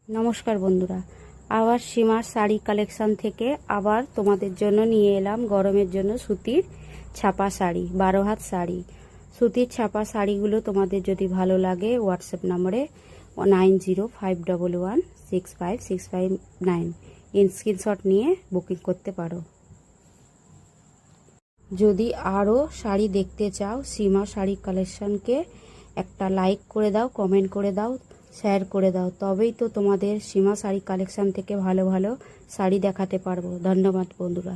নমস্কার বন্ধুরা, আবার সীমার শাড়ি কালেকশন থেকে আবার তোমাদের জন্য নিয়ে এলাম গরমের জন্য সুতির ছাপা শাড়ি, 12 হাত শাড়ি। সুতির ছাপা শাড়িগুলো তোমাদের যদি ভালো লাগে হোয়াটসঅ্যাপ নম্বরে 9051165659 স্ক্রিনশট নিয়ে বুকিং করতে পারো। যদি আরও শাড়ি দেখতে চাও সীমা শাড়ি কালেকশনকে একটা লাইক করে দাও, কমেন্ট করে দাও, শেয়ার করে দাও, তবেই তো তোমাদের সীমা শাড়ি কালেকশন থেকে ভালো ভালো শাড়ি দেখাতে পারবো। ধন্যবাদ বন্ধুরা।